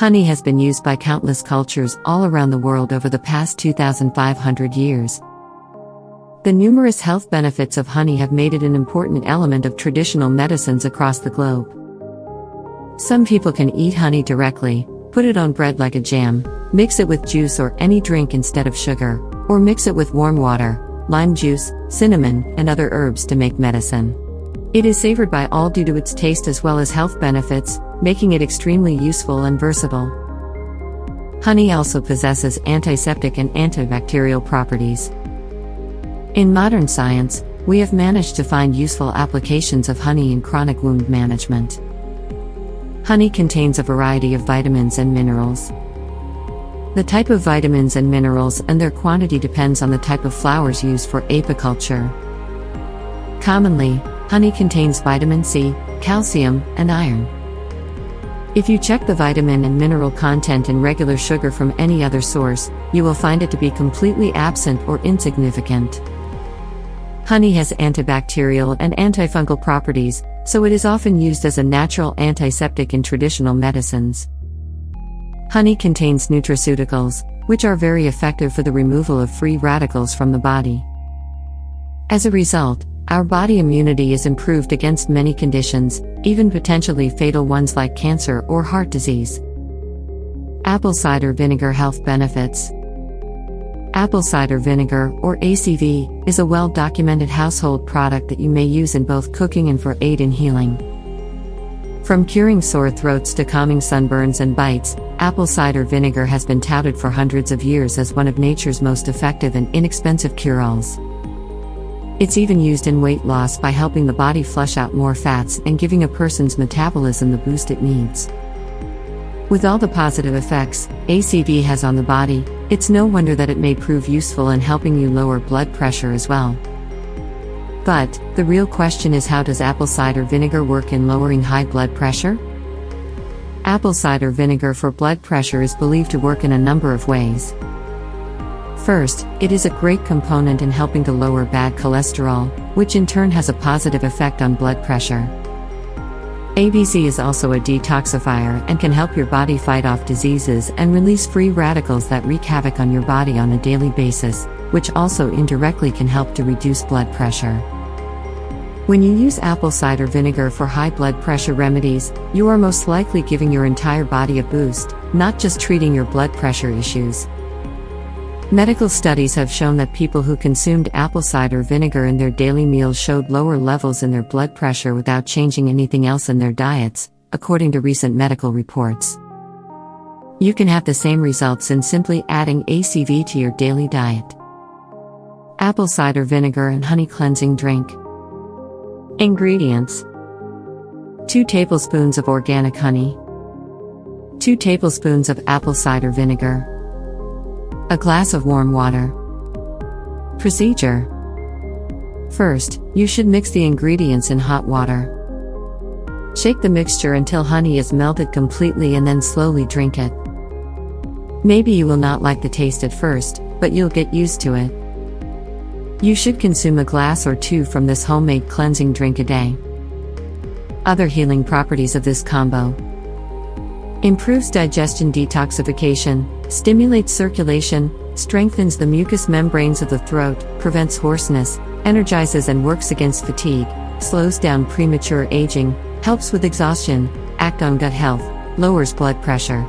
Honey has been used by countless cultures all around the world over the past 2,500 years. The numerous health benefits of honey have made it an important element of traditional medicines across the globe. Some people can eat honey directly, put it on bread like a jam, mix it with juice or any drink instead of sugar, or mix it with warm water, lime juice, cinnamon, and other herbs to make medicine. It is savored by all due to its taste as well as health benefits, making it extremely useful and versatile. Honey also possesses antiseptic and antibacterial properties. In modern science, we have managed to find useful applications of honey in chronic wound management. Honey contains a variety of vitamins and minerals. The type of vitamins and minerals and their quantity depends on the type of flowers used for apiculture. Commonly, honey contains vitamin C, calcium, and iron. If you check the vitamin and mineral content in regular sugar from any other source, you will find it to be completely absent or insignificant. Honey has antibacterial and antifungal properties, so it is often used as a natural antiseptic in traditional medicines. Honey contains nutraceuticals, which are very effective for the removal of free radicals from the body. As a result, our body immunity is improved against many conditions, even potentially fatal ones like cancer or heart disease. Apple cider vinegar health benefits. Apple cider vinegar, or ACV, is a well-documented household product that you may use in both cooking and for aid in healing. From curing sore throats to calming sunburns and bites, apple cider vinegar has been touted for hundreds of years as one of nature's most effective and inexpensive cure-alls. It's even used in weight loss by helping the body flush out more fats and giving a person's metabolism the boost it needs. With all the positive effects ACV has on the body, it's no wonder that it may prove useful in helping you lower blood pressure as well. But, the real question is, how does apple cider vinegar work in lowering high blood pressure? Apple cider vinegar for blood pressure is believed to work in a number of ways. First, it is a great component in helping to lower bad cholesterol, which in turn has a positive effect on blood pressure. ABC is also a detoxifier and can help your body fight off diseases and release free radicals that wreak havoc on your body on a daily basis, which also indirectly can help to reduce blood pressure. When you use apple cider vinegar for high blood pressure remedies, you are most likely giving your entire body a boost, not just treating your blood pressure issues. Medical studies have shown that people who consumed apple cider vinegar in their daily meals showed lower levels in their blood pressure without changing anything else in their diets, according to recent medical reports. You can have the same results in simply adding ACV to your daily diet. Apple cider vinegar and honey cleansing drink. Ingredients: 2 tablespoons of organic honey, 2 tablespoons of apple cider vinegar, a glass of warm water. Procedure: first, you should mix the ingredients in hot water. Shake the mixture until honey is melted completely and then slowly drink it. Maybe you will not like the taste at first, but you'll get used to it. You should consume a glass or 2 from this homemade cleansing drink a day. Other healing properties of this combo: improves digestion, detoxification, stimulates circulation, strengthens the mucous membranes of the throat, prevents hoarseness, energizes and works against fatigue, slows down premature aging, helps with exhaustion, act on gut health, lowers blood pressure.